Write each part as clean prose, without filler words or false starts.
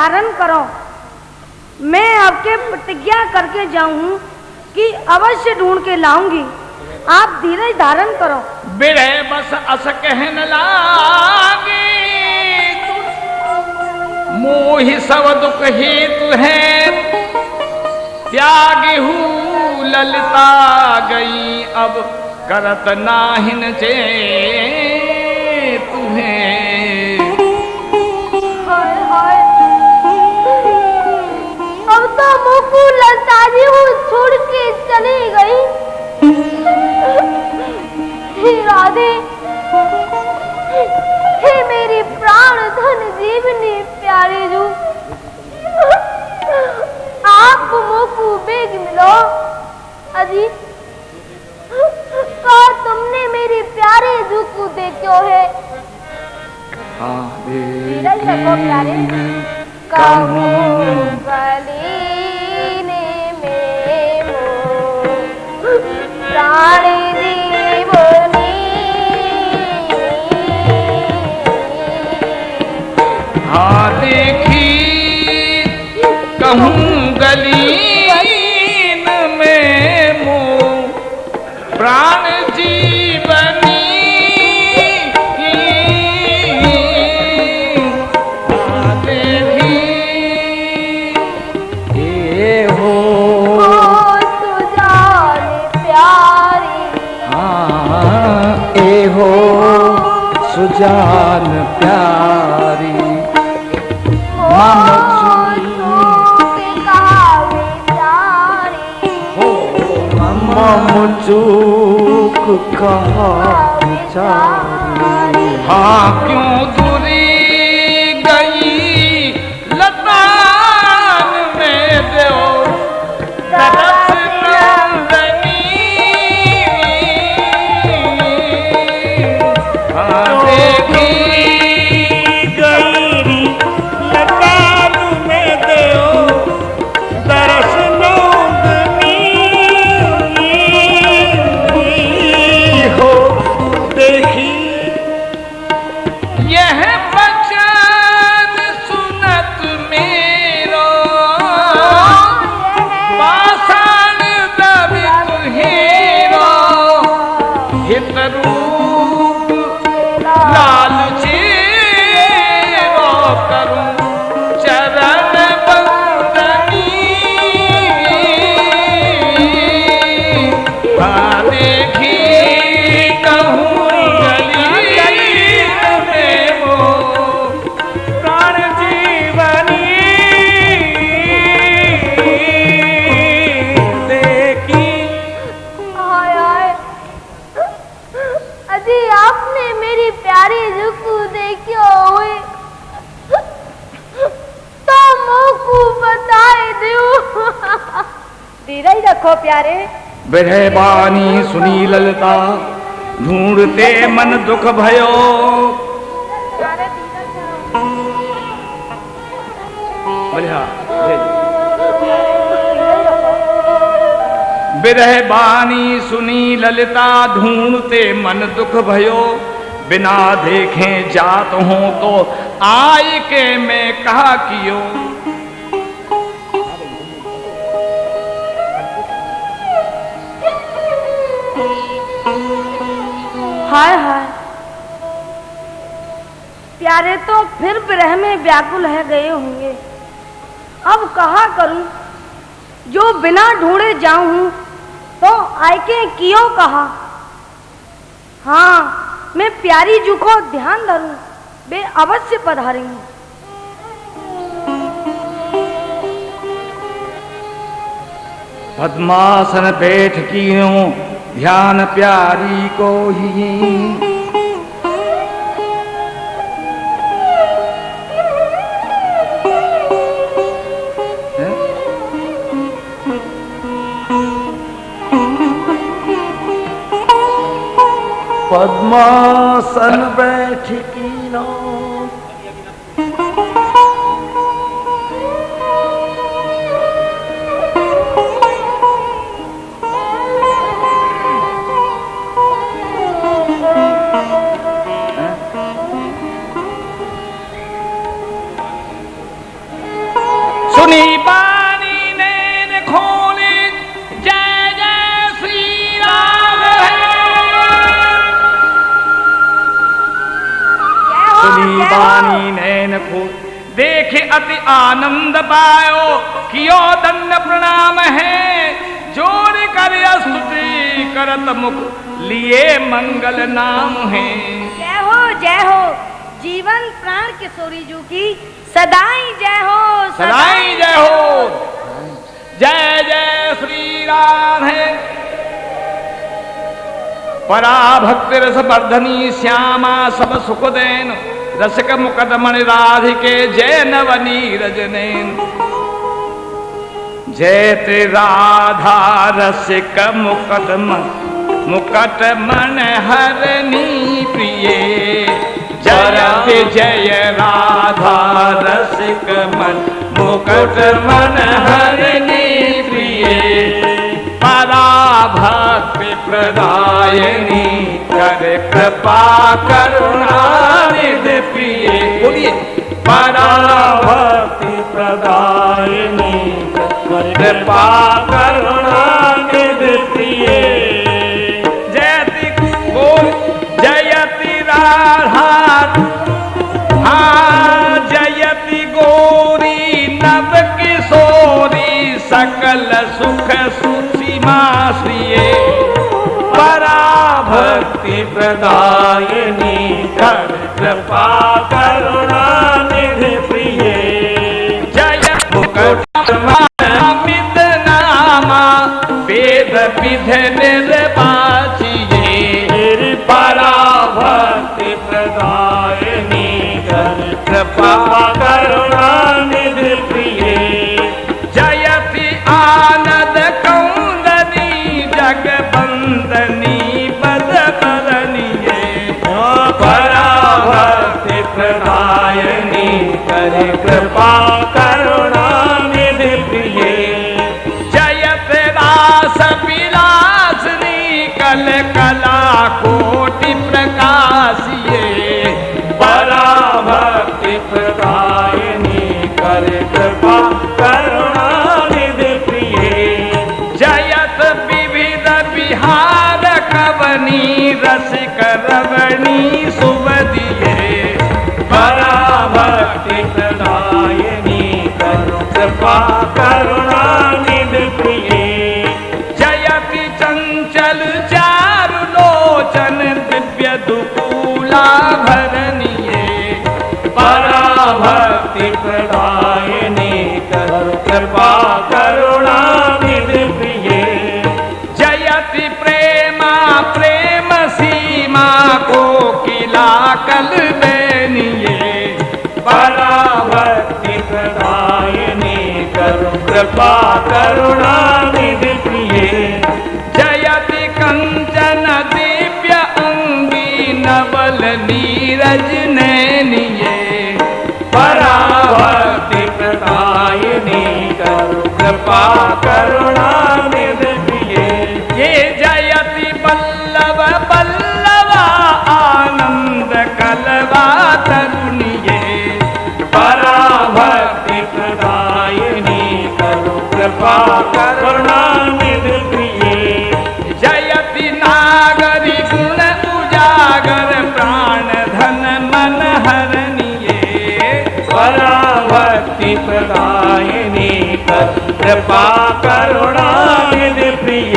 धारण करो। मैं आपके प्रतिज्ञा करके जाऊं कि अवश्य ढूंढ के लाऊंगी। आप धीरज धारण करो। बिरह बस अस कहन लागे, मोहि सब दुख हेतु है, त्यागी हूँ ललिता गई, अब करत नाहिन चे तुम्हें। हाय हाय, अब तो मुकु ललिता जी छोड़ के चली गई। हे राधे, हे मेरी प्राण धन जीवनी प्यारी जू, आप मोकू बेग मिलो। अजी का तुमने मेरी प्यारी जू को देखो है? प्यारे कहूँ गलीने में वो प्राण जीवनी। हाँ देखी कहूँ गलीन में मोह प्राण जीवनी। हाँ देखी ये हो सुजान प्यारी। हाँ ये हो सुजान प्यारी। चूक कहा विचारी। हाँ क्यों दूरी गई लतान में दो तरस नंदनी। हाँ देखी गई लतान में दो तरस नंदनी। देखी यह बचन सुनत मेरो, पाषाण दबित हेरो। हित रूप लालची करूं चरण बंदनी। हाँ देखी कहूँ प्राण जीवनी। देखी हाय हाय, अजी आपने मेरी प्यारी जुकू देखी हुई तो मोकू बताए दो। धीरज रखो प्यारे। बिरह बानी सुनी ललिता, ढूंढते मन दुख भयो। बिरह बानी सुनी ललिता, ढूंढते मन दुख भयो। बिना देखे जात हूं तो आय के मैं कहा कियो। हाय हाय, प्यारे तो फिर विरह में व्याकुल है गए होंगे। अब कहा करूं, जो बिना ढूंढे जाऊं तो आयके कियो कहा। हाँ मैं प्यारी जू को ध्यान धरूं, वे अवश्य पधारेंगे। पद्मासन बैठ कियो ध्यान प्यारी को ही। पद्मासन बैठ कियो बानी नैन खो देखे अति आनंद पायो कियो दंड प्रणाम है जोर कर स्तुति करत मुख लिए मंगल नाम है। जय हो जीवन प्राण किशोरी जू की सदाई जय हो सदाई जय हो। जय जय श्री राम है। पराभक्ति रस वर्धनी श्यामा सब सुख देन रसिक मुकदमण राधिके जय नवनीरज नैन। जयते राधा रसिक मुकटमण हरनी प्रिय जय जय राधा रसिक मुकटमण हरनी प्रिय पराभक्ति प्रदायनी कर कृपा करुणा निधि प्रिय। बोलिए पराभक्ति प्रदायनी कर कृपा करुणा निधि प्रिय। जयति बोल जयति राधा जयति गौरी नव किशोरी सकल सुख सुसीमा श्रिय पराभक्ति प्रदायनी कर कृपा करुणा निधि प्रिय। जय मुकुट नामा वेद विध निर्वाचिये पराभक्ति प्रदायनी कर कृपा करुणा निधि प्रिय। जयति आनंद कौंदनी जगबंदनी पदपदनिये पराभक्ति प्रदायनी कर कृपा करुणा निधि प्रिय। जयत रास विलासनी कल कला कोटि प्रकाशिये पराभक्ति प्रदायनी कर कृपा करुणा निधि प्रिय। जयत विविध विहार कवनी रसिक रवणी सुबदिये पराभक्ति प्रदायनी कर कृपा करुणा निधि प्रिय। जयति चंचल चारु लोचन दिव्य दुकूला भरनिये पराभक्ति प्रदायनी कर कृपा करुणा निधि प्रिय। जयति प्रेमा प्रेम सीमा को किला कल बेनिये पराभक्ति प्रदायनी कर कृपा करुणा निधि प्रिय। जयति कंचन दिव्य अंगी नवल नीरज नैनिये पराभक्ति प्रदायनी कर कृपा करुणा निधि प्रिय। ये जयति बल्लभ बल्लवा आनंद कलवा तरुणिये पराभक्ति प्रदायनी कर कृपा करुणा निधि प्रिय। जयति नागरी गुण उजागर प्राण धन मन हरनिये पराभक्ति प्रदायनी कर कृपा करुणा निधि प्रिय।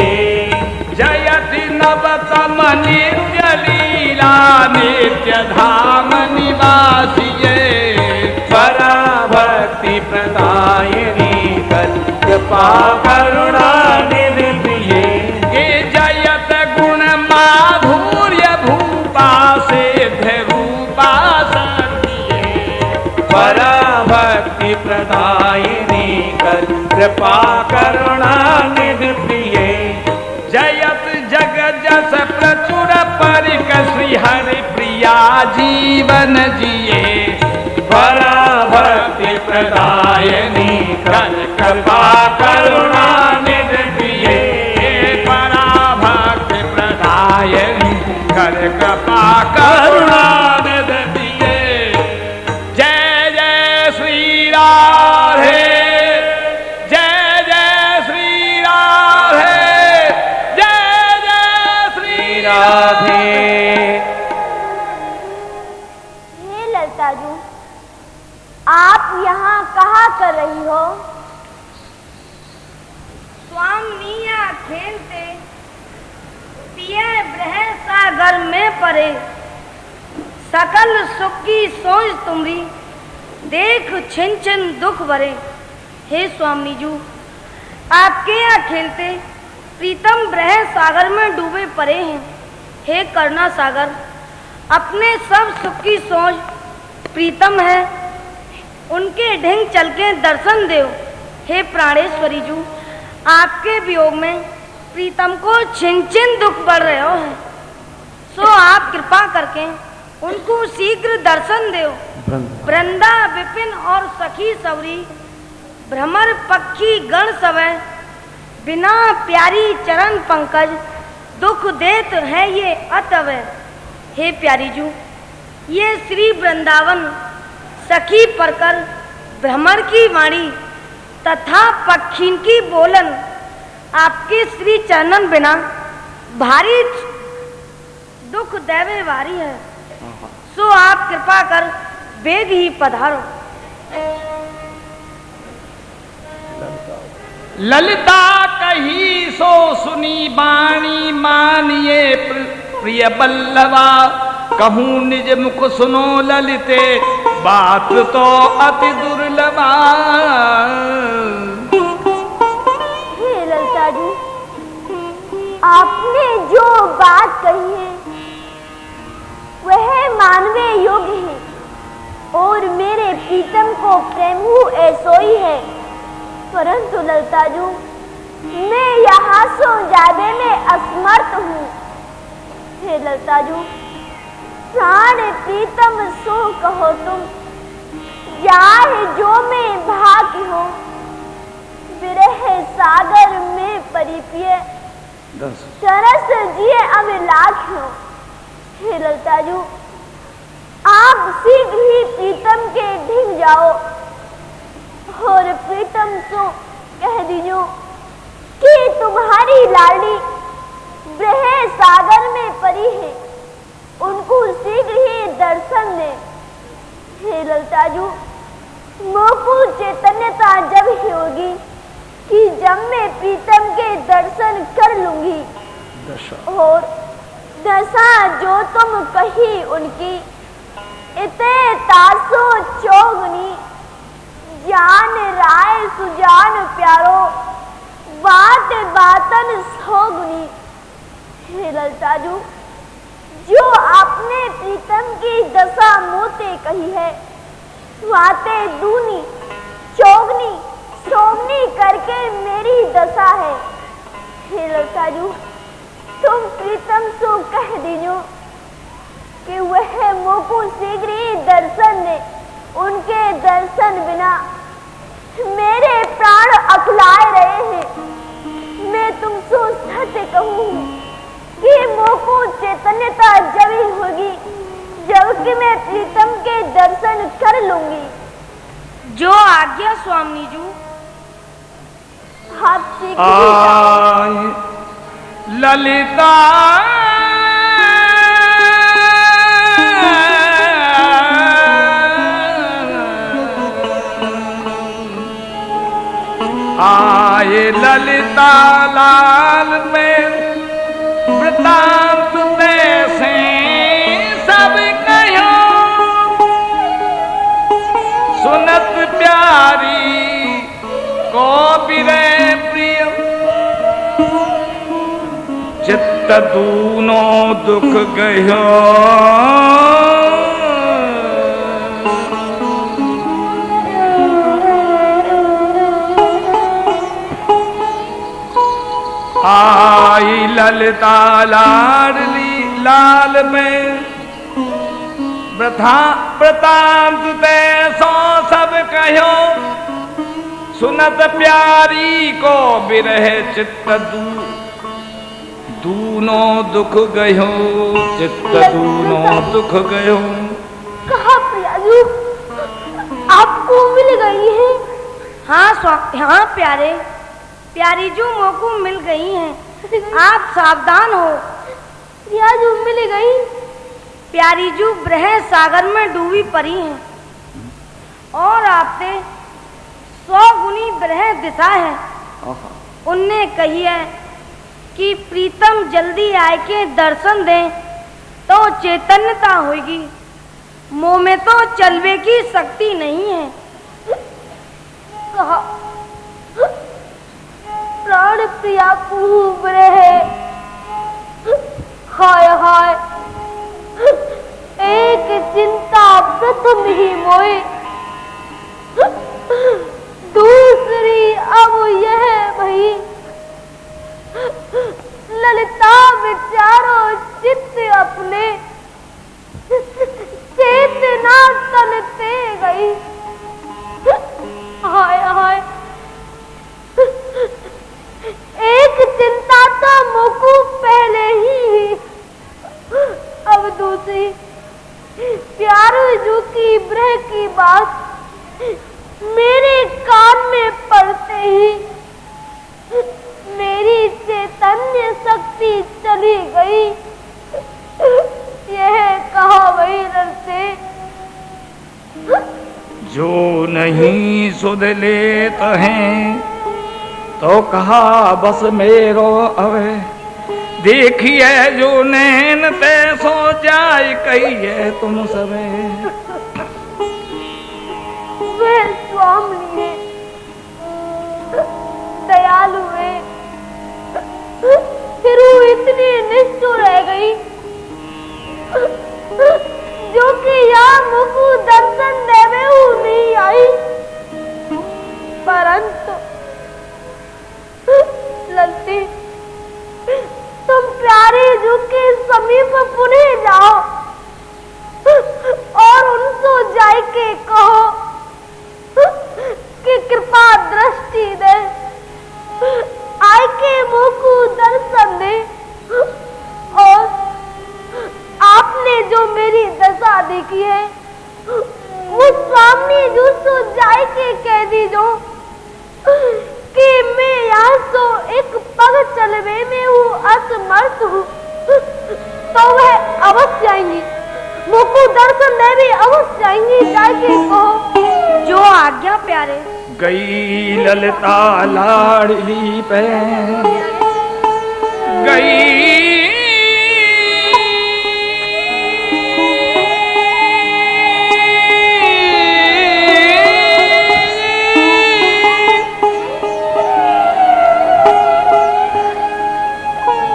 जयति नवतम नित्य लीला नित्य धाम निवासिये पराभक्ति प्रदायनी कर कृपा करुणा निधि प्रिय। ये जयत गुण माधुर्य भूपा सिद्ध रूपा सतिये पराभक्ति प्रदायनी कर कृपा करुणा निधि प्रिय। जयत जग जस प्रचुर परिक श्री हरि प्रिया जीवन जिये पराभक्ति प्रदायनी कर कृपा करुणा निधि प्रिय। पराभक्ति प्रदायनी कर कृपा करुणा निधि प्रिय। जय जय श्री राधे जय जय श्री राधे जय जय श्री राधे। हे ललता जू खेलते पिए ब्रह सागर में परे, सकल सुख की सोच तुमरी देख छिन छिन दुख भरे। हे स्वामी जू, आपके यहाँ खेलते प्रीतम ब्रह सागर में डूबे पड़े हैं। हे करुणा सागर, अपने सब सुख की सोच प्रीतम है, उनके ढंग चल के दर्शन देव। हे प्राणेश्वरी जू, आपके वियोग में प्रीतम को छिन छिन दुख बढ़ रहे हो है, सो आप कृपा करके उनको शीघ्र दर्शन देव। वृंदा विपिन और सखी सवरी भ्रमर पक्षी गण सवै, बिना प्यारी चरण पंकज दुख देत है ये अतवै। हे प्यारी जू, ये श्री वृंदावन सखी परकर भ्रमर की वाणी तथा पक्षी की बोलन आपके श्री चरणन बिना भारी दुख देवे वारी है, सो आप कृपा कर वेग ही पधारो। ललिता कही सो सुनी बाणी, मानिए प्रिय बल्लवा, कहूँ निज मुख सुनो ललिते, बात तो अति दुर्लभा। हे ललिता जी, आपने जो बात कही है वह मानवे योग्य है, और मेरे प्रीतम को प्रेमहु ऐसो ही है। परंतु ललिता जू, मैं यहाँ सो जाने में असमर्थ हूँ। हे ललिता जू, प्राण प्रीतम सो कहो तुम, जाहे जो मैं भाग्य हो, विरह सागर में परिप्रिय, तरस जिए अभिलाष हो। हे ललिता जू, आप शीघ्र ही प्रीतम के ढिग जाओ और प्रीतम सो कह दीजो कि तुम्हारी लाडी ब्रह सागर में पड़ी है, उनको शीघ्र ही दर्शन दे। हे ललिता जू, मोको चैतन्यता जब ही होगी कि जब मैं प्रीतम के दर्शन कर लूंगी, और दशा जो तुम कही उनकी इते तासो चौगनी, जान राय सुजान प्यारो, बात बातन सोगुनी। हे ललिता जू, जो आपने प्रीतम की दशा मोते कही है, वाते दूनी चौगनी सोगनी करके मेरी दशा है। हे ललिता जू, तुम प्रीतम सो कह दीजो कि वह मोको शीघ्र ही दर्शन दे, उनके दर्शन बिना मेरे प्राण अकुलाए रहे हैं। मैं तुमसे सत्य कहूँ कि मोको चैतन्यता जब ही होगी जबकि मैं प्रीतम के दर्शन कर लूंगी। जो आज्ञा स्वामी जू। आप ललिता आए ललिता लाल में वृतांत से सब कहो, सुनत प्यारी को बिरह प्रिय, चित्त दूनो दुख गयो। आई ललिता लाडली लाल में वृतांत सो सब कहो, सुनत प्यारी को बिरह चित्त दूनो दुख गयो, चित्त दूनो दुख गयो। कहा प्रियाजू, आपको मिल गई है? हाँ प्यारे प्यारी जू मोको मिल गई हैं, आप सावधान हो। प्रियाजू मिल गई? प्यारी जू ब्रह सागर में डूबी पड़ी हैं और आपसे 100 गुनी ब्रह दिशा है। उनने कही है कि प्रीतम जल्दी आए के दर्शन दें तो चैतन्यता होगी। मुंह में तो चलवे की शक्ति नहीं है। कहा प्राण प्रिया खूब रहे। हाय हाय एक चिंता प्रथम ही मोए, दूसरी अब यह भई ललिता विचारो चित्त अपने चेतना तनते गई। हाय हाय एक चिंता तो मुकु पहले ही, अब दूसरी प्यारो जू की ब्रह की बात मेरे कान में पड़ते ही मेरी चैतन्य शक्ति चली गई। यह कहा वही ररते जो नहीं सुध लेत हैं तो कहा बस मेरो अवे, देखिए जो नैन ते सो जाय कहिए तुम सबे। वे स्वामी है, दयालु है, फिर वो इतनी निष्ठुर रह गई जो कि यहाँ मुझको दर्शन देवे नहीं आई। परंतु ललती तुम प्यारे जू के समीप पुनः जाओ और उनसे जाय के कहो कि कृपा दृष्टि दे, आय के मुँह को दर्शन दे और आपने जो मेरी दशा देखी है वो सामने जो सो जाय के कह दीजो कि मैं यहाँ सो एक पग चलवे में हूँ असमर्थ हूँ, तो वह अवश्य आएंगी, मुझको दर्शन देवी अवश्य आएंगी। जाके कहो जो आज्ञा प्यारे। गई ललिता लाडली पे गई,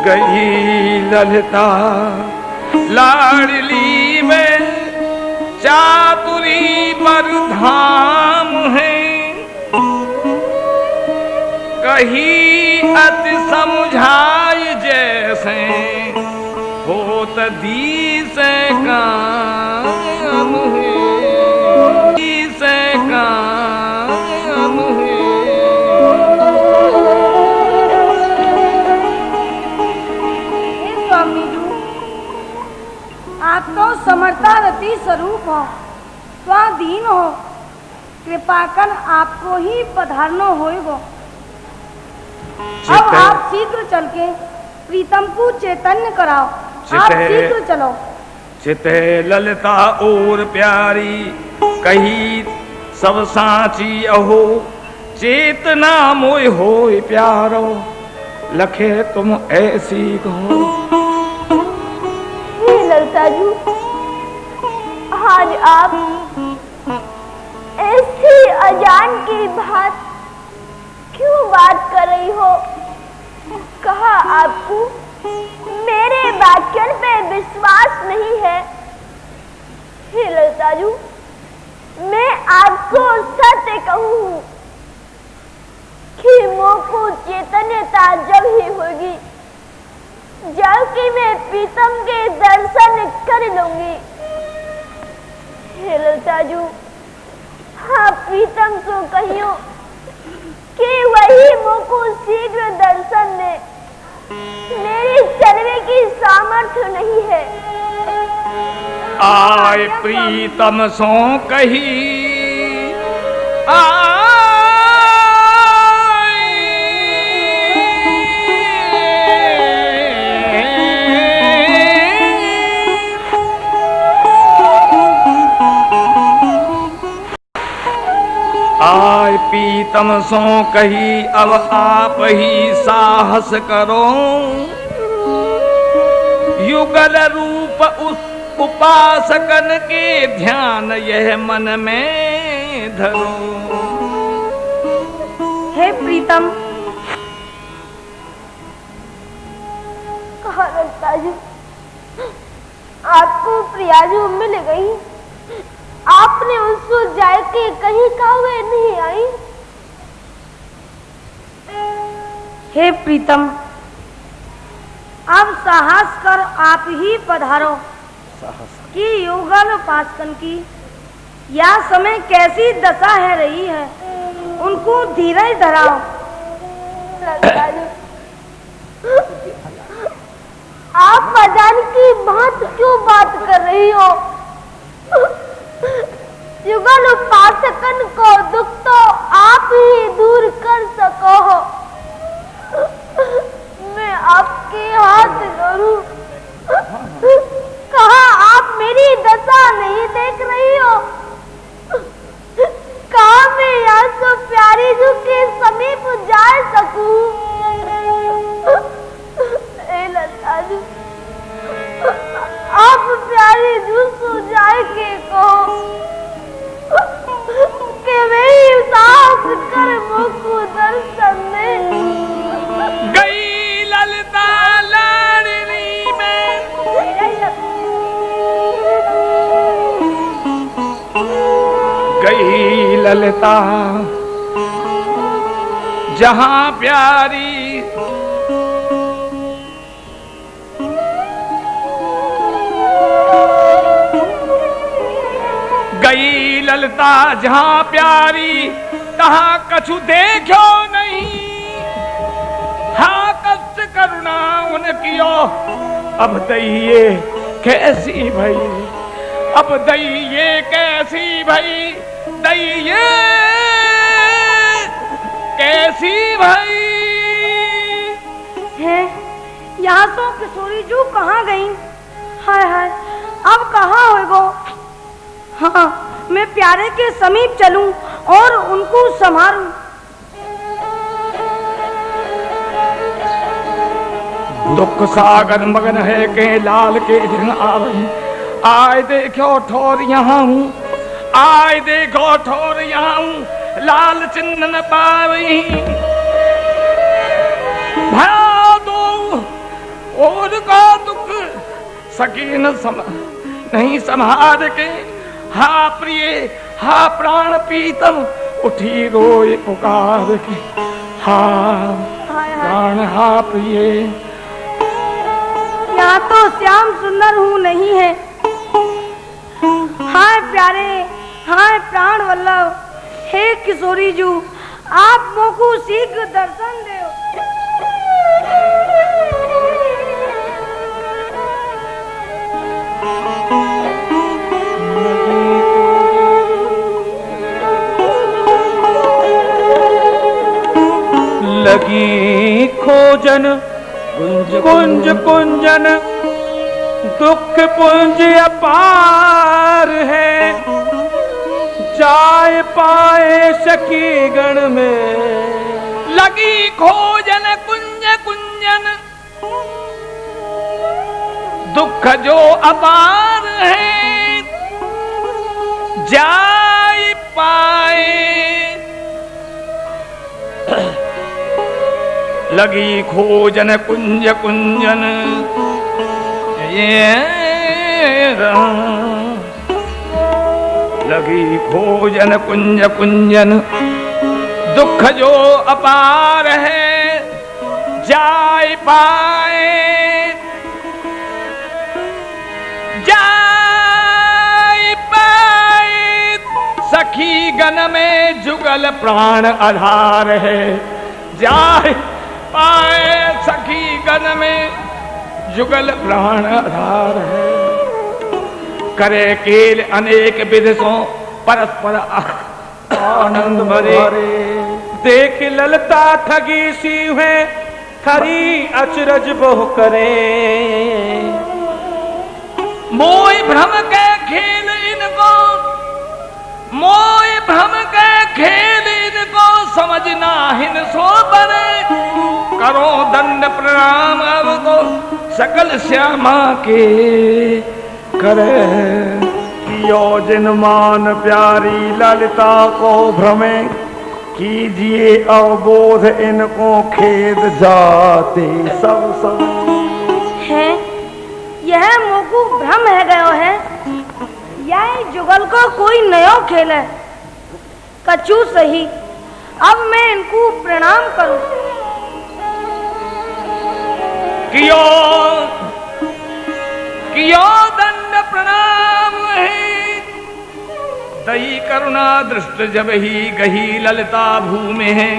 गई ललिता लाडली में चातुरी पर धाम है, कही अति समझाई जैसे होत दी से काम है, दी से काम है। स्वामी जी आप तो समर्थारती स्वरूप हो, स्वाधीन हो, कृपा कर आपको ही पधारनो होएगो। अब आप शीघ्र चल के प्रीतम को चैतन्य कराओ। आप शीघ्र चलो। चिते ललिता और प्यारी कही सब साची अहो, चेतना मोय हो प्यारो, लखे तुम ऐसी कहो। ललिता जी आज आप ऐसी अजान की बात क्यों बात कर रही हो? कहा आपको मेरे वाक्यन पे विश्वास नहीं है? हे ललिता जी मैं आपको सत्य कहूँ कि मुझको चैतन्यता जब ही होगी जबकि मैं प्रीतम के दर्शन कर लूंगी। हे ललिता जी हाँ प्रीतम को कहियो कि वही मुझको शीघ्र दर्शन दे, मेरी चलने की सामर्थ्य नहीं है। आय प्रीतम सो कही आय प्रीतम सो कही अब आप ही साहस करो, युगल रूप उस उपासकन के ध्यान यह मन में धरो। हे प्रीतम, कहा रत्ताजू, आपको प्रियाजू मिल गई, आपने उसको जाके कहीं का हुए नहीं आई। हे प्रीतम, अब साहस कर आप ही पधारो कि युगल उपासकन की यह समय कैसी दशा है रही है, उनको धीरज धराओ। आप अजान की बात क्यों बात कर रही हो? युगल उपासकन को दुख तो आप ही दूर कर सको हो। मैं आपके हाथ जोड़ूं, कहा आप मेरी दशा नहीं देख रही हो? कहा मैं यहाँ से प्यारी जू के समीप जा सकूं? लताजू, आप प्यारी जू सो जाए के कहो कि मेरी सास कर मुझको दर्शन दे। गई ललिता लाडली में, गई ललिता जहां प्यारी, गई ललिता जहां प्यारी, तहां कछु देखो नहीं, हाँ कष्ट करुणा उनकियो, अब दइये कैसी भई, अब दइये कैसी भई, दइये कैसी भई। है यहाँ तो किशोरी जू कहाँ गई? हाय हाय, अब कहाँ होगो? हाँ, मैं प्यारे के समीप चलूं और उनको संभालूं। दुख सागर मगन है के लाल के दिन आवही, आए देखो ठोर यहाँ हूँ, आए देखो ठोर यहाँ हूँ, लाल चिन्ह न पावही, भया दो और का दुख सकी न नहीं संभाल के, हा प्रिय हा प्राण पीतम, उठी रोए पुकार के, हा प्राण हा प्रिय। यहाँ तो श्याम सुंदर हूँ नहीं है, हाय प्यारे हाय प्राण वल्लभ, हे किशोरी जू, आप मोको शीघ्र दर्शन दो। लगी खोजन कुंज कुंजन, दुख पुंज अपार है, जाए पाए सखी गण में। लगी खोजन कुंज कुंजन, दुख जो अपार है, जाए पाए। लगी खोजन कुंज कुंजन, लगी खोजन कुंज कुंजन, दुख जो अपार है, जाए पाए, जाए पाए। सखी गण में जुगल प्राण आधार है, जाए पाए सखी गण में जुगल प्राण आधार है। करे केल अनेक विधसों परस्पर आनंद भरे, देख ललता ठगी सी है, खरी अचरज बहु करे। मोय भ्रम के खेल इनको, मोय भ्रम के खेल इनको, समझना हिन सो बने, करो दंड प्रणाम अब तो सकल श्यामा के करे। कियो जिन मान प्यारी ललिता को भ्रमे, कीजिए अवबोध इनको खेद जाते सब है। यह मोकू भ्रम है गयो है, यह जुगल को कोई नयो खेल है। कछु सही, अब मैं इनको प्रणाम करूं। कियो दंड प्रणाम है, दई करुणा दृष्ट जब ही गही ललिता भूमि है।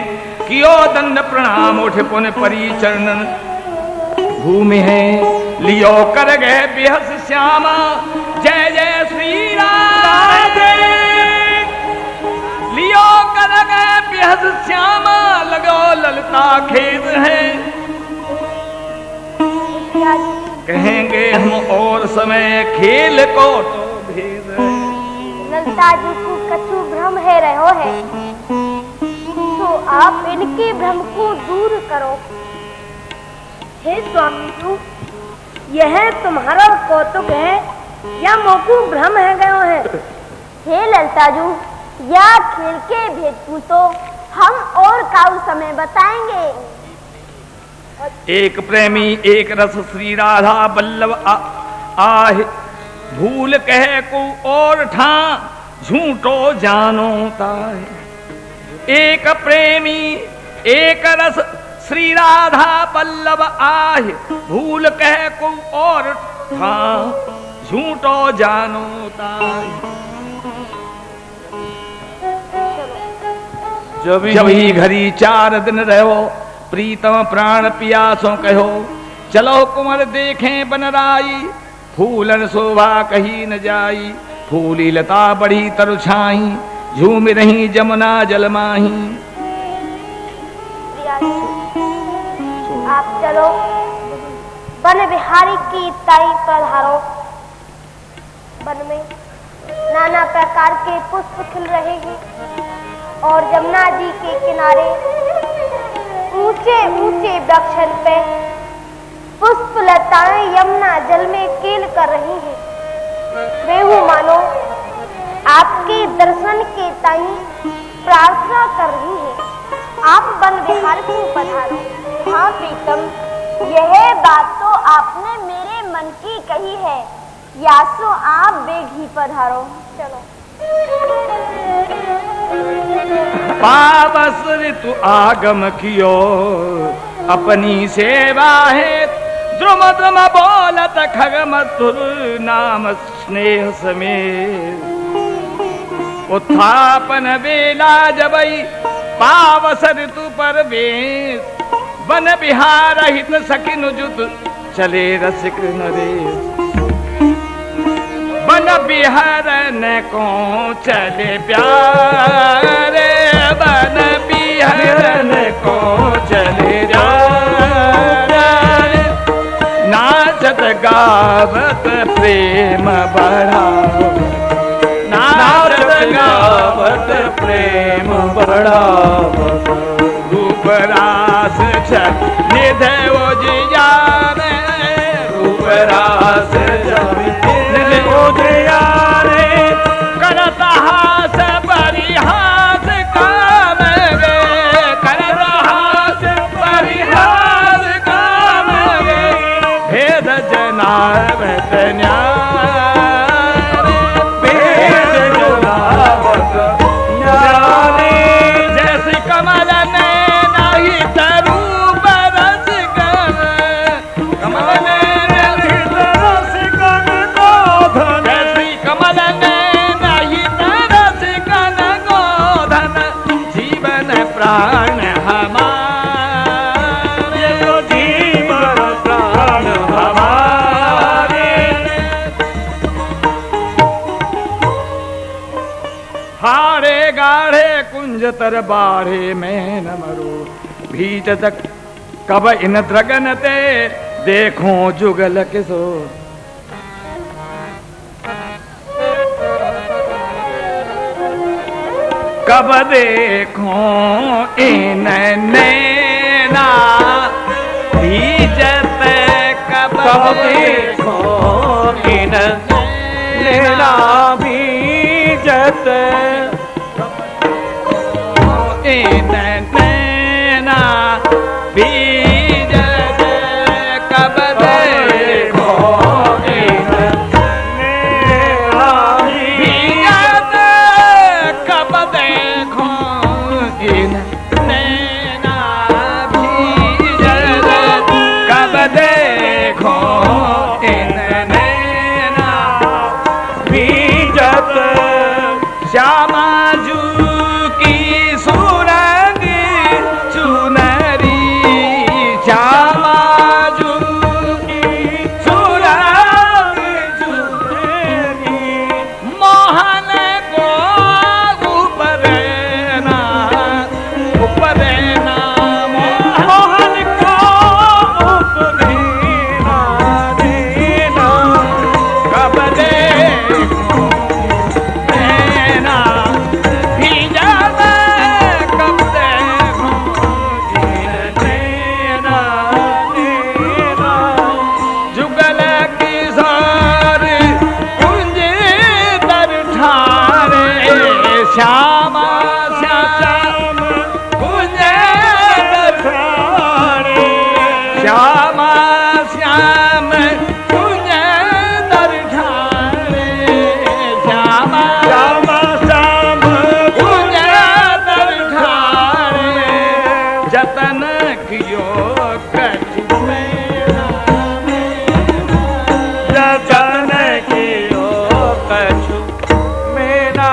कियो दंड प्रणाम उठ पुन परी चरणन भूमि है। लियो कर गए बेहस श्यामा, जय जय श्री राम। लियो कर गए बेहस श्यामा, लगो ललिता खेद है। कहेंगे हम और समय खेल को तो भेद है। ललिता जी को कछु भ्रम है रहो है, तो आप इनके भ्रम को दूर करो। हे स्वामी तू, यह तुम्हारा कौतुक है या मोकू भ्रम है गयो है? हे ललिता जू, या खेल के भेद पूछो, हम और काउ समय बताएंगे। एक प्रेमी एक रस श्री राधा बल्लभ आहे, भूल कहे को और ठा झूठो जानो ताहे। एक प्रेमी एक रस श्री राधा बल्लभ आहे, भूल कहे को और ठा झूठो जानो ताहे। जब ही घड़ी 4 दिन रहो, प्रीतम प्राण पियासों कहो। चलो कुंवर देखें बनराई, फूलन शोभा कही न जाई। फूली लता बड़ी तरुछाई, झूम रही जमुना जलमाही। आप चलो वन बिहारी की ताई पधारो। वन में नाना प्रकार के पुष्प खिल रहे हैं और जमुना जी के किनारे ऊंचे ऊंचे वृक्षन पे पुष्प लताएं यमुना जल में कील कर रही हैं। वेहू मानो आपके दर्शन के ताई प्रार्थना कर रही है। आप वन विहार को पधारो। हाँ प्रीतम, यह बात तो आपने मेरे मन की कही है, यासो आप बेघी पधारो। चलो। पावस ऋतु आगम कियो, अपनी सेवा है। द्रुम द्रुम बोलत खग मधुर, नाम स्नेह समेत। उत्थापन बेला जबई, पावस ऋतु पर बेस। वन बिहार हित सखिन जुत, चले रसिक नरेश। वन बिहारन को चले प्यारे, वन बिहारन को चले प्यारे। नाचत गावत प्रेम बढ़ाओ, नाचत गावत प्रेम बढ़ाओ। रूप रास निधो जियारे, रूप रास निधो जियारे। करता हास परिहास काम रे, करता हास परिहास काम रे। भेद जनावत न्यारे, भेद जनावत न्यारे। जैसे कमल ने नहीं तरू बरस कर, कमल ने नहीं तरस कर गोधन। जैसे कमल ने नहीं तरस कर गोधन, जीवन प्राण हमारे, तो जीवन प्राण हमारे। हारे गाढ़े कुंज तर बाढ़े में न मरो, भीत तक कब इन द्रगन ते देखो जुगल किसो। कब देखो इन नैना भीजत कब देखो इन नैना भीजत इन नैना भीजत कब देखो इन नैना भीजत कब देखो इन नैना भीजत कब देखो इन नैना भीजत श्यामा जू की सुरंग चुनरी श्यामा जू की सुरंग चुनरी मोहन को उपरेना मोहन को उपदेना देना कब देखो नैना भीजत कब देखो नैना देना जुगल किशोर कुंज दर ठारे श्यामा श्याम कुंज दर ठारे श्यामा श्याम कुंज दर ठारे श्यामा श्यामा श्याम कुंज दर ठारे जतन कियो कछु जतन कियो कछु मेरा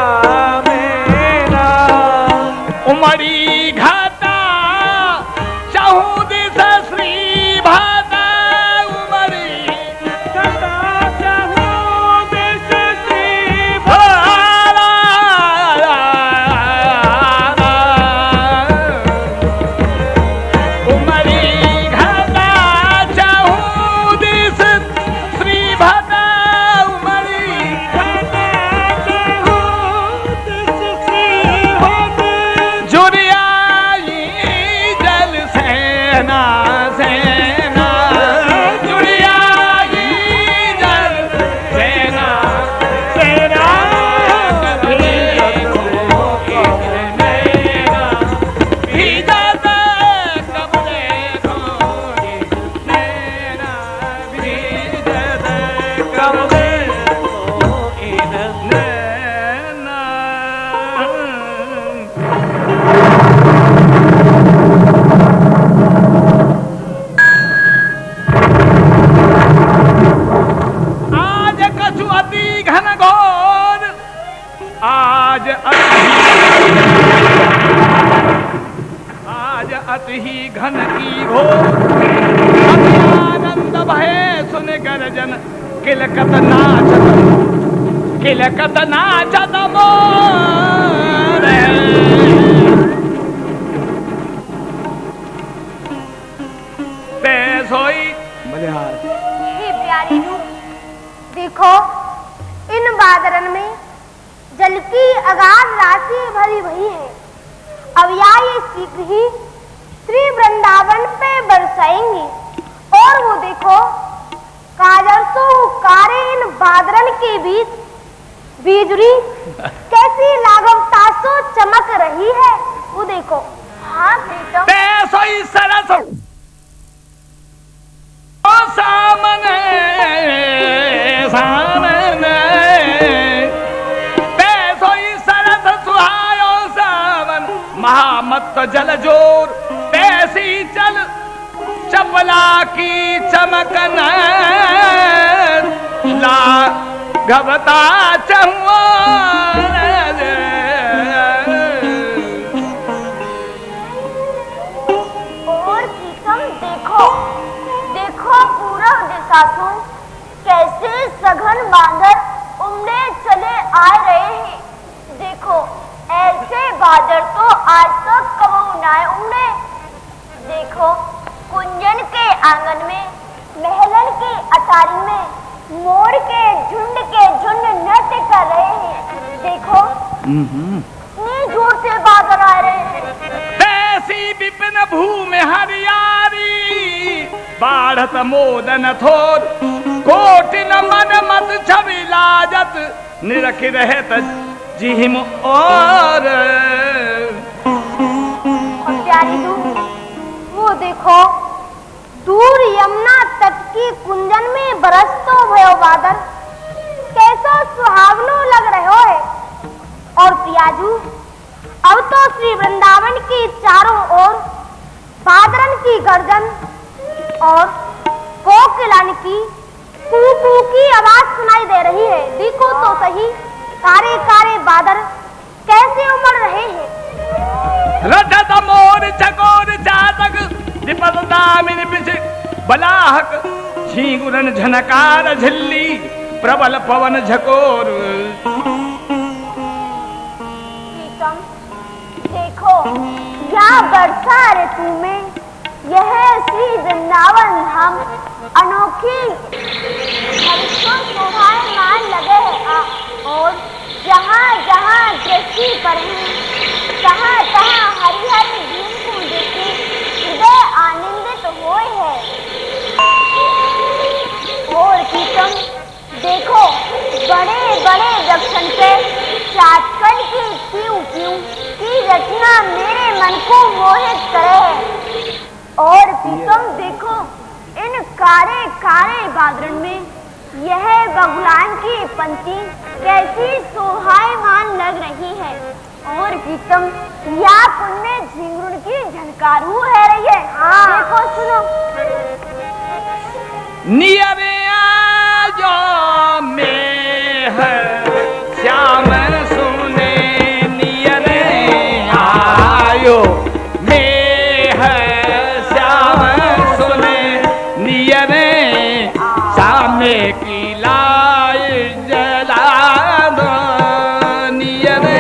मेरा उमड़ी घाटा चाहूं दिस श्री भाता उमड़ी सदा चाहूं देश श्री उमड़ी घाटा चाहूं दिस श्री भाता उमड़ी जुड़ियाई जल सेना सेना जुड़ियाई जल सेना सेना कभी देखो नैना भीजत कब देखो नैना भीजत कब देखो नैना आज कछु अति घन घोर आज अति ही घन की घोर अति आनंद भय सुन गर्जन किलकत नाचत मोर ते सोई हे प्यारी रूप, देखो इन बादरन में जल की अगाध राशि भरी भई है। अब या ये शीघ्र ही श्री वृंदावन पे बरसाएंगी। और वो देखो काजरसो कारे इन बादरन के बीच बिजली कैसी लाघवता सो चमक रही है। वो देखो, हाँ प्रीतम, ते सोई सरस ओ सामने सामने ते सोई सरस सुहायो सावन महामत जल जोर तैसी चल चपला की चमकन ला घबता चहुआर और प्रीतम देखो, देखो पूरा दिशा सुन कैसे सघन बांदर उमड़े चले आ रहे हैं। देखो ऐसे बादर तो आज तक कबू ना उमड़े। देखो कुंजन के आंगन में, महलन की अटारी में मोर के झुंड नृत्य कर रहे हैं। देखो इतनी जो दूर से बादल आ रहे हैं। तैसी विपिन भूमि हरियारी बाढ़त मोदन थोर कोटिन मन मत छवि लाजत निरख रहत जिहिम और प्यारी दू, वो देखो दूर यमुना तट की कुंजन में बरसतो भयो बादल कैसा सुहावनो लग रहो है। और पियाजू अब तो श्री वृंदावन की चारों ओर बादरन की गर्जन और कोकिलन की कू कू की आवाज सुनाई दे रही है। देखो तो सही कारे कारे बादल कैसे उमड़ रहे हैं। रजत मोर चकोर जातक विपद दामिनी बिच बलाहक झींगुरन झनकार झिल्ली प्रबल पवन झकोर। देखो यहाँ वर्षा ऋतु में यह श्री वृंदावन हम अनोखी शोभायमान लगे हैं और जहाँ जहाँ दृष्टि पड़े तहाँ तहाँ हरि हरि धूम को देखी हृदय आनंदित हुए है। और प्रीतम देखो बड़े बड़े वृक्षन पे चाटकन की प्यू प्यू की रचना मेरे मन को मोहित करे है। और प्रीतम देखो इन कारे कारे बादरन में यह बगुलान की पंक्ति कैसी शोभायमान लग रही है। और प्रीतम या पुण्य झिंगुर की झनकारू है रही है। देखो सुनो नियरे आजो में है श्याम सुने नियरे आयो में है श्याम सुने नियरे सामने की लाई जला दो नियरे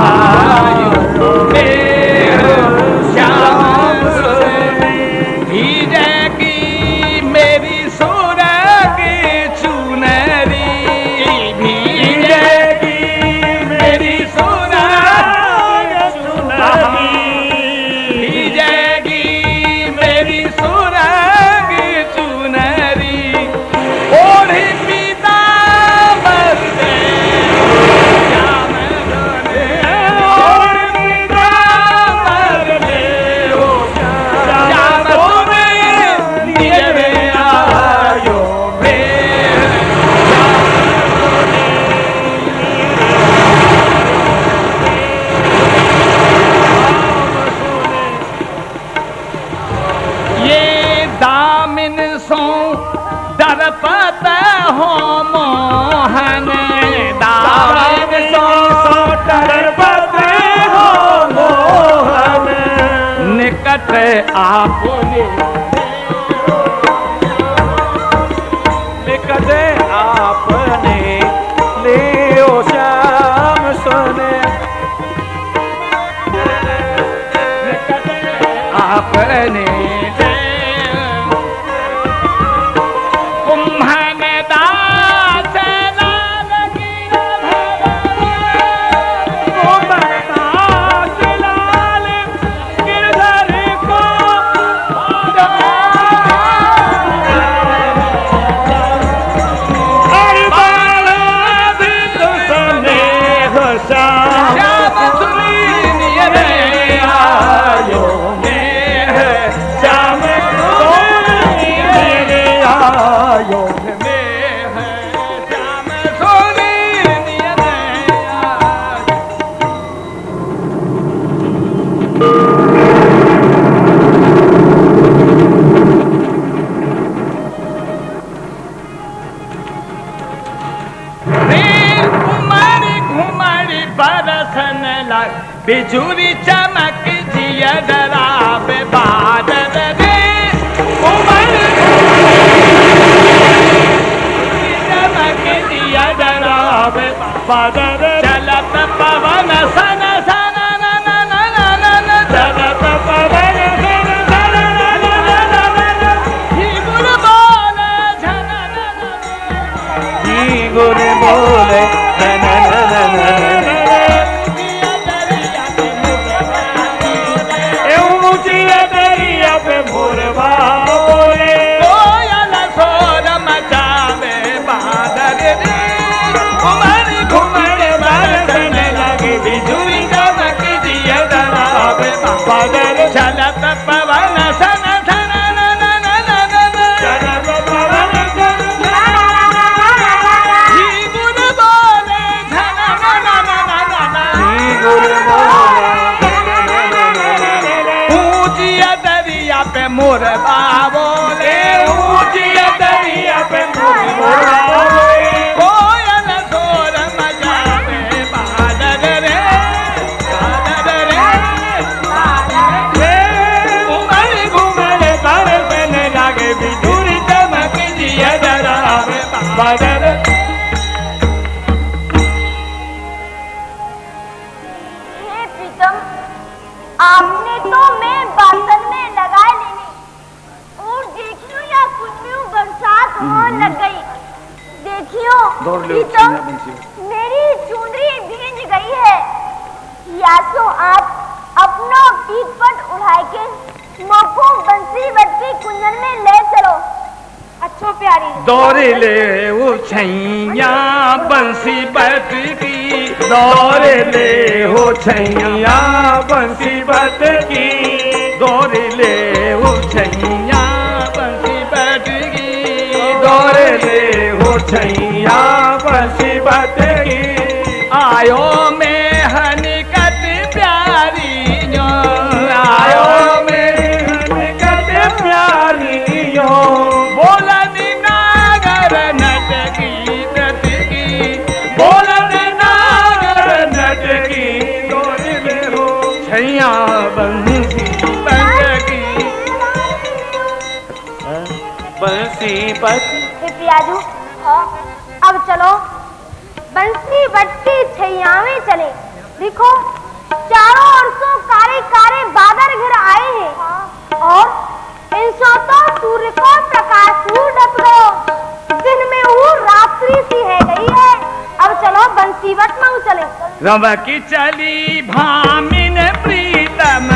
आयो में श्याम सुने भीजे की मेरी सूरग चुनरी भीजेगी मेरी सूरग चुनरी भीजेगी मेरी सूरग चुनरी ओढ़ी पीतांबर दे श्याम सुने ओढ़ी पीतांबर दे श्याम सुने नियरे आयो ये दामिन सो दरपत हो मोहन दामिन सो दरपत हो मोहन निकट आपने निकट आपने लियो श्याम सुने आपने कुम्भन दास लाल दास लाल गिरधर को श्याम सुनी नियरे आयो में है श्याम सुनी नियरे आयो में है श्याम सुनी नियरे आयो। घुमड़ी बरसन लग बिजुरी चमक जिया डरावे बादल रे घुमड़ी चमक जिया डरावे बादल चलत पवन सन सन न न न न न चलत पवन सन सन न न न ही गुर बोले झन ही गुर बोले झन पे मोर बोले, ऊंची दरिया पे मोर कोयल शोर मचावे, बादल रे घुमल घुमल कर बन लागे बिजुरी चमक जिया डरावे बादल। हे प्रीतम, आपने तो मैं बासन में लगा लेनी और देखियो या कुछ बरसात होने लग गई। देखियो प्रीतम, मेरी चुनरी भींज गई है। या तो आप अपना पीठ पर उठाए के मोको बंसी बट्टी कुंजन में ले चलो। अच्छो प्यारी दौड़े ले वो छैया बंसी बटकी, दौड़े ले हो छैया बंसी बटकी, दौड़े ले वो छैया बंसी बटकी, दौड़े ले हो छैया बंसी बटकी। आयो में हनिकत प्यारी जो, आयो मेरी हनिकत प्यारियो, बोलन नागर नटकी नटकी, बोलन नागर नटकी, दौड़े ले हो छैया बंसी बटकी। बंसी बट पियाजू, अब चलो बंसी बट्टी छैया में चले। देखो चारों ओर से कारे कारे बादल घिर आए हैं और इनसे तो सूर्य को प्रकाश डप गयो। दिन में वो रात्रि सी है गई है। अब चलो बंसी बट में चले। रवकी चली भामिन प्रीतम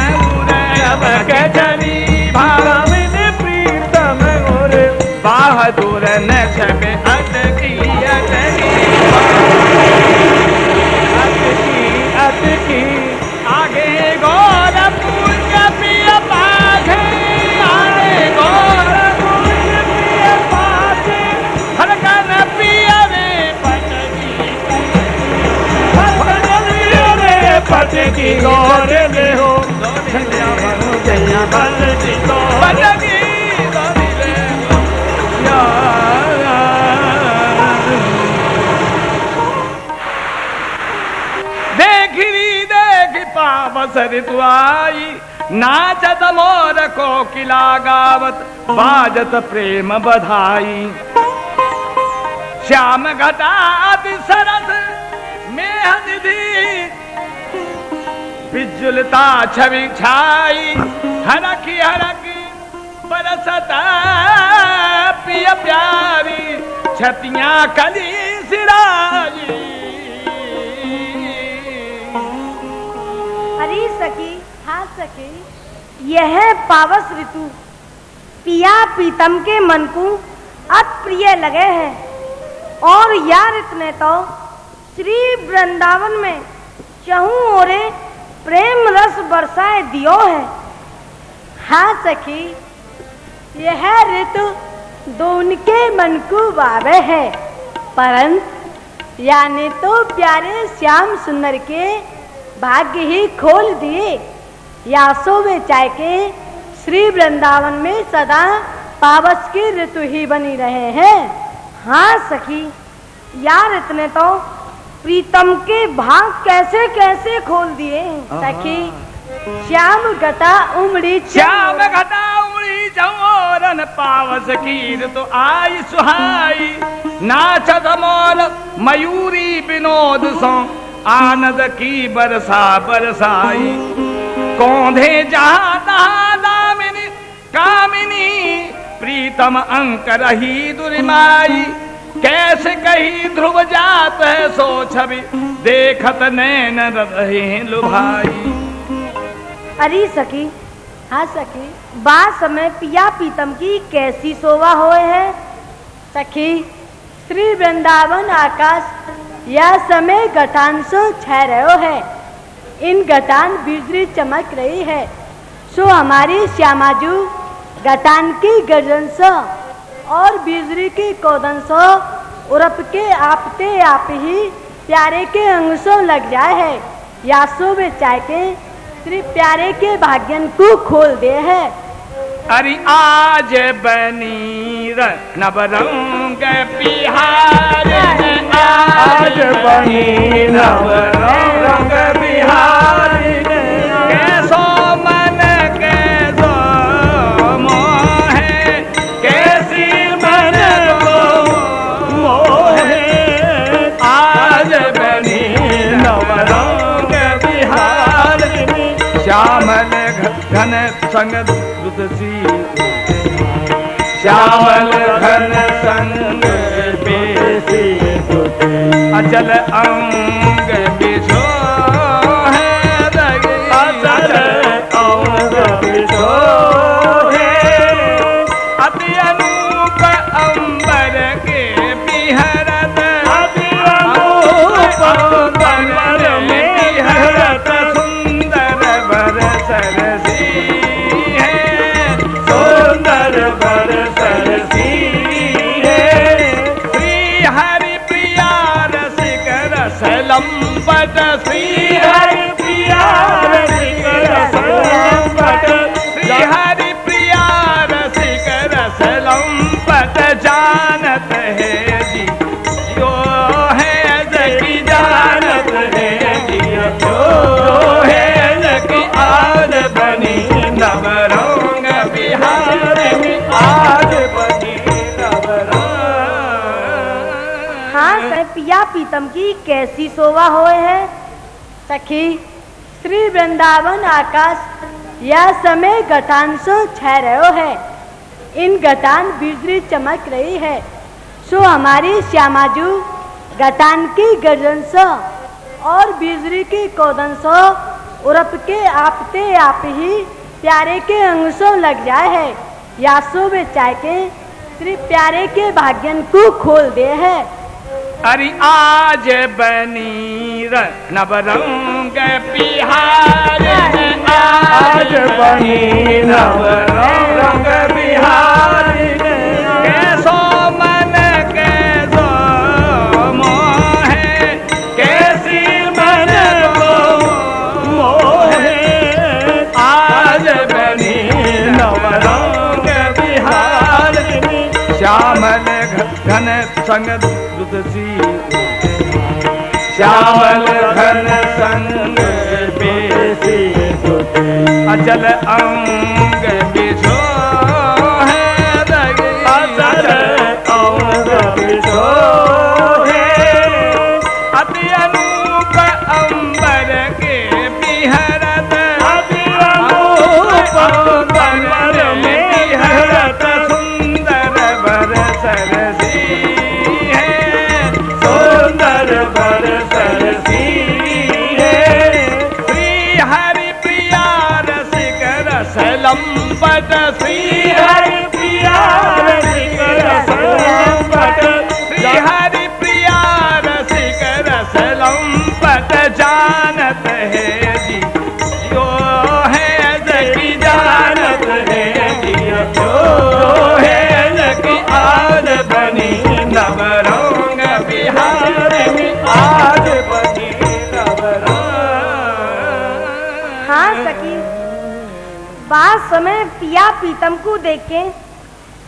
रवक चली भामिन प्रीतम और बहादुर न छबे अटकी अटकी अटकी अटकी, आगे गोरखपुर के पिया पाछे, आगे गोरखपुर के पिया पाछे, हरकन पिया रे पटकी रे पटकी, दौड़े ले हो छैया बंसी पटकी दौड़े देखी देख पावस ऋतु आई, नाचत मोर कोकिला गावत, बाजत प्रेम बधाई। श्याम घटा अति सरस मेह निधि, विजुलता छवि छाई, हरकी हरकी बरसता पिय प्यारी, छतियां कली सिराई। हरी सखी, हाँ सखी, यह पावस ऋतु पिया प्रीतम के मन को अति प्रिय लगे है और या ऋतु ने तो श्री वृंदावन में चहु ओरे प्रेम रस बरसाए दियो है। हाँ सखी, यह ऋतु दोनों के मन को भावे है, परंतु यानी तो प्यारे श्याम सुंदर के भाग्य ही खोल दिए। यासो वे चाहे के श्री वृंदावन में सदा पावस की ऋतु ही बनी रहे हैं। हाँ सखी, यार इतने तो प्रीतम के भाग कैसे कैसे खोल दिए। सखी श्याम घटा उमड़ी श्याम घटा उमड़ी चौरन पावस कीर तो आई सुहाई, नाचत मोर मयूरी विनोद सो आनंद की बरसा बरसाई। कौंधे जहाँ तहाँ दामिनी कामिनी, प्रीतम अंक रही दुर्माई। कैसे कही ध्रुव जात है सो छवि, देखत नैन रहे लुभाई। अरे सखी, हाँ सखी, बात समय पिया प्रीतम की कैसी शोभा होए है। सखी श्री वृंदावन आकाश यह समय घटान से छह रहो है। इन घटान बिजली चमक रही है, सो हमारी श्यामाजू घटान की गर्जन से और बिजली की कोदन से उड़प के आपते आप ही प्यारे के अंगसों लग जाए है। यासो वे चाहे के श्री प्यारे के भाग्यन को खोल दे है अरे आज बनी नवरंग बिहार, आज बनी नवरंग बिहारी ने, कैसो मन कैसो मोहे, कैसी मन को मोहे, आज बनी नवरंग बिहारी ने, श्यामल घन संग दुदसी, श्यामल घन संग बेसी दुते, अचल अंग बिछो है दगे, अचल अंग बिछोहे, अति अनूप अंबर के बिहरत, अति अनूप अंबर में बिहरत सुंदर वर सरसी है, सुंदर बर सरसी है, श्री हरि प्रिया रसिक रस लंपट, श्री हरि प्रिया रसिक रस लंपट, श्री हरि प्रिया रसिक रस लंपट, जानत है जी जो है जगी जानत है जी जो है जगी, आज बनी नवरंग बिहार में, आज बनी नवरंग। हाँ पिया पीतम की कैसी शोभा होए है सखी। श्री वृंदावन आकाश यह समय घटांशो छह रहो है, इन घटान बिजली चमक रही है, सो हमारी श्यामाजू घटान की गर्जन सो और बिजली की कोदन सो उरप के आपते आप ही प्यारे के अंगसों लग जाए है, यासो वे चाय के श्री प्यारे के भाग्यन को खोल दे है। अरे आज बनी नवरंग बिहार, आज बनी नवरंग बिहारी ने, कैसो मन कैसो मोहे, कैसी मन को मोहे, आज बनी नवरंग बिहारी ने, श्यामल घन संग दुदसी, श्यामल घन संग बेसी दुते, अचल अंग बिछो है दगे, अचल अंग बिछोहे, अति अनूप अंबर के बिहरत, अति अनूप अंबर में बिहरत सुंदर वर सरसी है, सुंदर बर सरसी है, श्री हरि प्रिया रसिक रस लंपट, श्री हरि प्रिया रसिक रस लंपट, श्री हरि प्रिया रसिक रस लंपट, जानत है जी जो है जगी जानत है जी जो है जगी, आज बनी नवरंग बिहार में, आज बनी नवरंग। हाँ सखी, बात समय पिया पीतम को देख के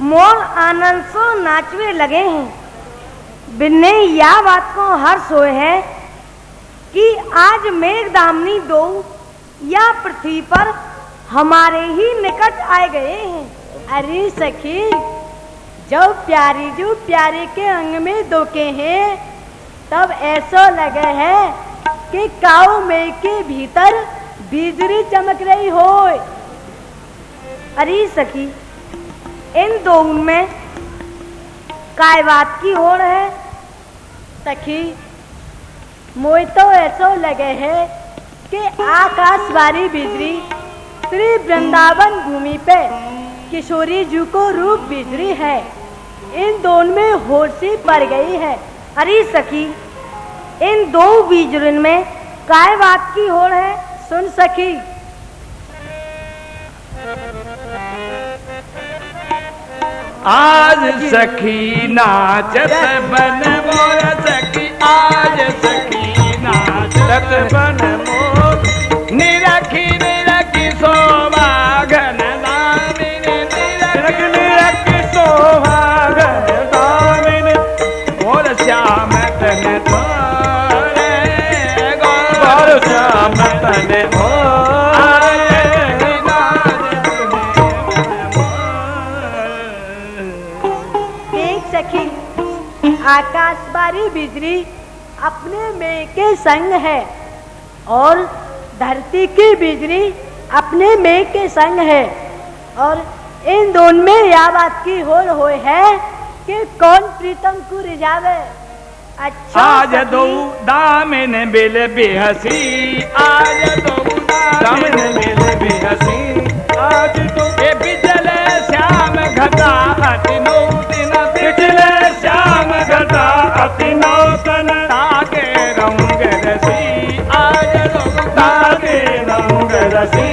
मोर आनंद सो नाचवे लगे हैं। बिन्ने यह बात को हर्ष होए है कि आज मेघ दामनी दो या पृथ्वी पर हमारे ही निकट आए गए हैं। अरे सखी, जब प्यारी जो प्यारे के अंग में दोके हैं तब ऐसा लगे है कि काऊ में के भीतर बिजली चमक रही हो। अरे सखी, इन दोनों में काय बात की होड़ है सखी। मोय तो ऐसा लगे है कि आकाशवारी बिजली श्री वृंदावन भूमि पे किशोरी जी को रूप बिजली है, इन दोनों में होड़ सी पड़ गई है। अरे सखी, इन दो बिजलियों में काय बात की होड़ है, सुन सखी। आज सखी नाचत बन मोर सखी, आज सखी नाचत बन मोर, निरखी निरखी शोभा घन दामिनी सखी, आकाशवारी बिजली अपने में के संग है और धरती की बिजली अपने में के संग है, और इन दोनों में यह बात की होड़ होए है कि कौन प्रीतम को रिझावे। अच्छा आज सखी, दो दामन बेल बेहसी, आज दो दामन बेल बेहसी, आज तो ए बिजल श्याम घटा अति नौ दिन पिछले श्याम घटा अति नौतन ताके रंग रसी, आज दो ताके रंग रसी,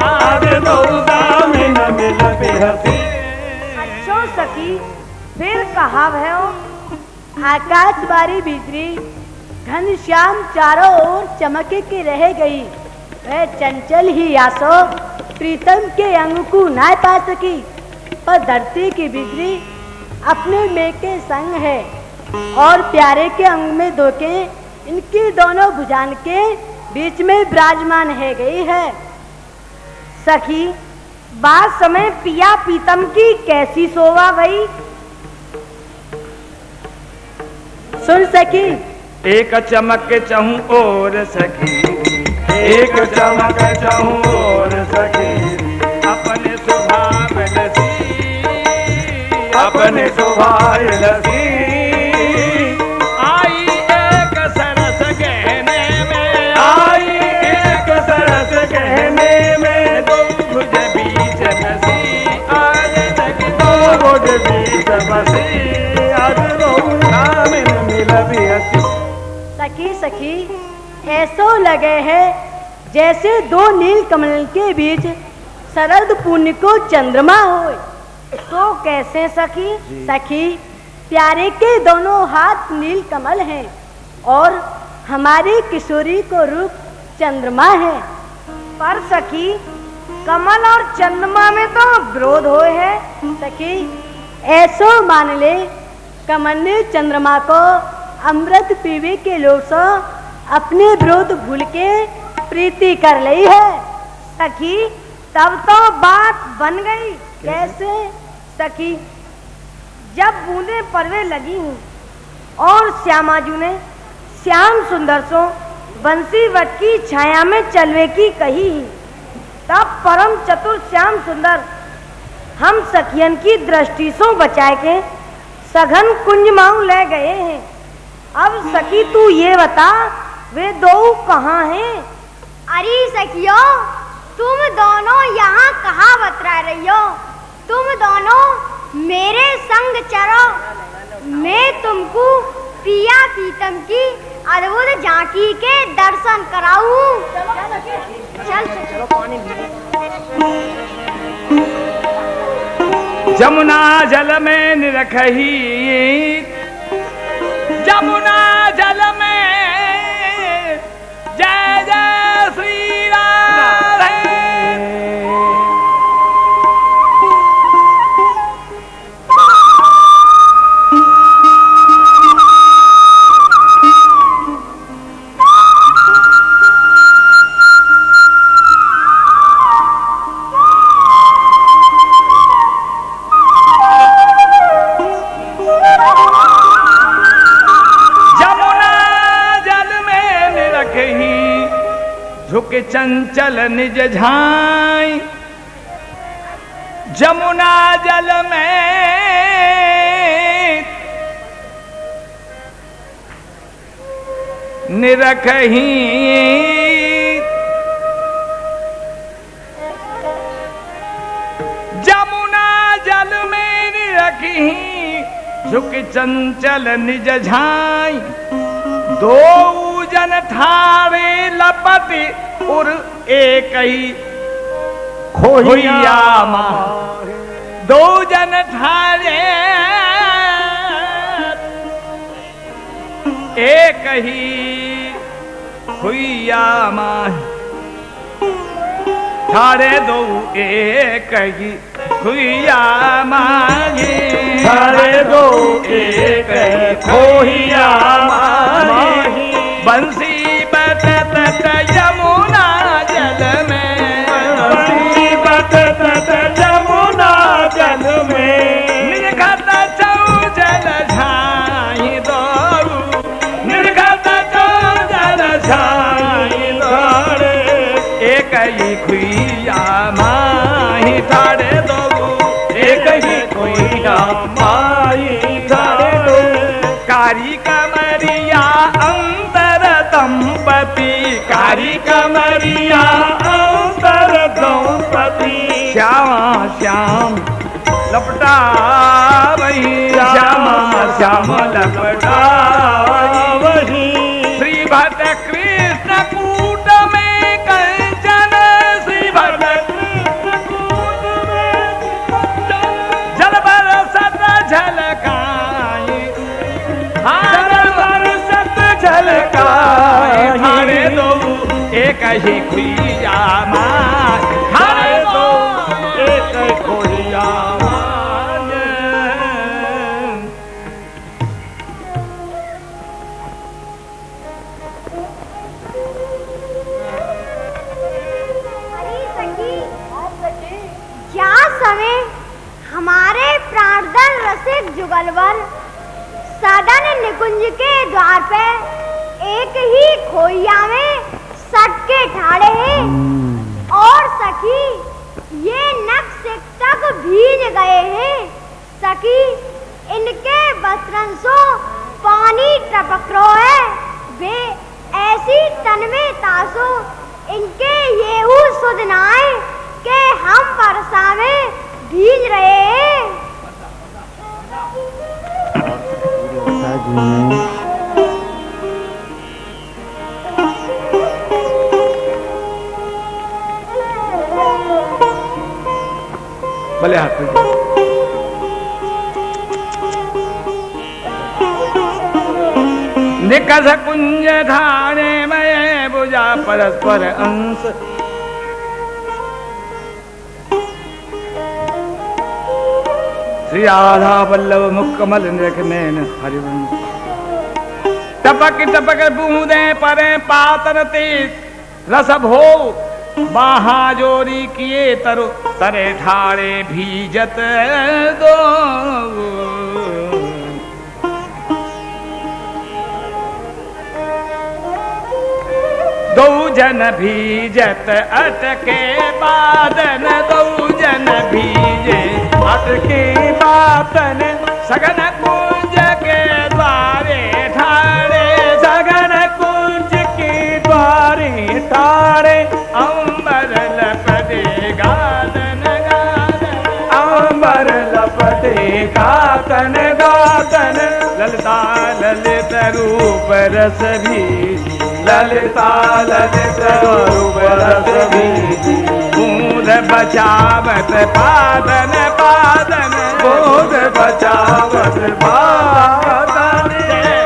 आज दो दामिन मिल बेहसी। अच्छो सखी, फिर कहा भयो आकाशवारी बिजली घनश्याम चारों ओर चमके के रह गई, वह चंचल ही आसो प्रीतम के अंग को ना पा सकी, पर धरती की बिजली अपने में के संग है और प्यारे के अंग में धोके इनकी दोनों भुजान के बीच में विराजमान है गई है। सखी, बात समय पिया प्रीतम की कैसी शोभा भई, सुन सकी। एक चमक चहूं और सखी, एक चमक चहूं और सखी, अपने स्वभाव लसी, अपने स्वभाव लसी, आई एक सरस गहने में, आई एक सरस गहने में, दो भुज बीच बसी, आज तक दो भुज बीच बसी, आज दो दामिन मिल बेहसी। सखी सखी, ऐसो लगे है जैसे दो नील कमल के बीच शरद पुण्य को चंद्रमा हो। तो कैसे सखी? सखी, प्यारे के दोनों हाथ नील कमल हैं और हमारी किशोरी को रूप चंद्रमा है। पर सखी, कमल और चंद्रमा में तो विरोध हो है। सखी, ऐसो मान ले कमल ने चंद्रमा को अमृत पीवे के लोग सो अपने विरोध भूल के प्रीति कर ली है। सखी, तब तो बात बन गई। कैसे? सखी, जब बूंदे परवे लगी हूँ और श्यामाजू ने श्याम सुंदर सो बंसी वट की छाया में चलवे की कही, तब परम चतुर श्याम सुंदर हम सखियन की दृष्टि से बचाए के सघन कुंज मांग ले गए हैं। अब सखी तू ये बता, वे दो कहाँ हैं? अरे सखियों, तुम दोनों यहाँ कहाँ बतरा रही हो? तुम दोनों मेरे संग चलो, मैं तुमको पिया प्रीतम की अद्भुत झांकी के दर्शन कराऊं। चल जमुना जल में निरखही, जमुना जल में जय जय श्री राधे। झुक चंचल निज झाई, जमुना जल में निरखही, जमुना जल में निरखही, झुक चंचल निज झाई, दो जन ठारे लपति उर एक ही खोहिया माँ, दो जन ठारे एक ही खोहिया माँ, ठारे दो एक ही खोहिया माँगे, ठारे दो एक ही खोहिया माँगे, बंसी बतत यमुना जल में, बंसी बतत यमुना जल में, निरखत चौ जल खोइया माई धारे दो कारी कमरिया अंतर दंपति कारी कमरिया अंतर द्रौपदी श्यामा श्याम लपटा वही श्यामा श्याम लपटा वही श्री भक्त कृष्ण कूट में कंचन श्री भक्त जल बरसत झलकाए जल बरसत झलकाए हारे दो एक ही खुइया माँ हारे दो एक खोइया क्या समय हमारे प्राणदन रसिक जुगलवर सदन निकुंज के द्वार पे एक ही खोइया में सट के ठाड़े हैं और सखी ये नख से तक भीज गए हैं। सखी इनके वस्त्रन सो पानी टपक रहा है, वे ऐसी तन में तासो इनके ये सुध नाए के हम वर्षा में भीज रहे हैं। भले हाथ निकस कुंज धारे में बुझा परस्पर अंश श्री राधा वल्लभ मुकमल नृख में हरिवंश टपक टपक बूंदे परे पातर तेज रस भो महाजोरी किए तरु तरे ठाड़े भीजत दो दो जन भीजत अटके बादन दो जन भीजे अटके बातन सगन कुंज के द्वारे ठाड़े सगन कुंज के द्वारे ठाड़े अंबर लपटे गादन गादन अंबर लपटे गातन गातन ललता ललित रूप रस भीजी ललिता ललित रूप रस भीजी बूंद बचावत पादन पादन बोध बचावत बादन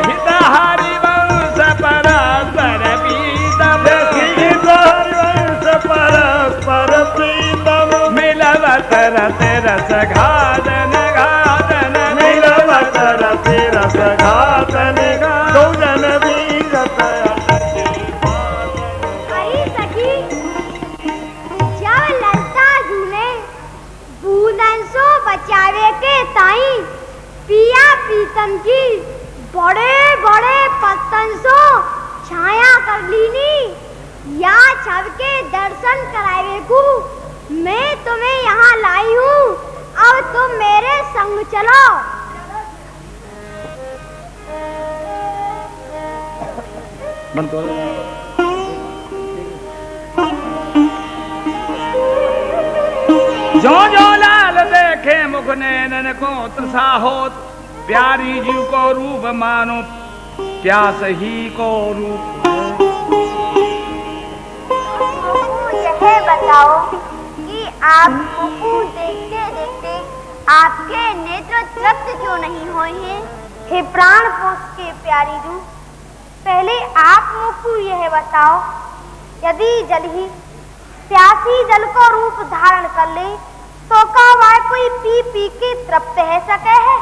हित हरिवंश परस्पर पीतम हित हरिवंश परस्पर प्रीतम मिलवत रस रस घादन घादन मिलवत रस रस घातन गौजन बीजत हरी सखी जब ललता झूले बूंदन सो बचावे के ताई पिया पीतम की बड़े बड़े पत्तन सो छाया कर लीनी या छब के दर्शन करावे को मैं तुम्हें यहाँ लाई हूँ, अब तुम मेरे संग चलो। मन तो जो जो लाल देखे मुख नैनन को तसा होत प्यारी जीव को रूप मानो प्यास ही को रूप यह बताओ कि आप मुकु देखते देखते आपके नेत्र तृप्त क्यों नहीं हुए हैं? हे प्राण पोष के प्यारी रूह, पहले आप मुकु यह बताओ, यदि जल ही प्यासी जल को रूप धारण कर ले तो का वह कोई पी पी के तृप्त है सके है?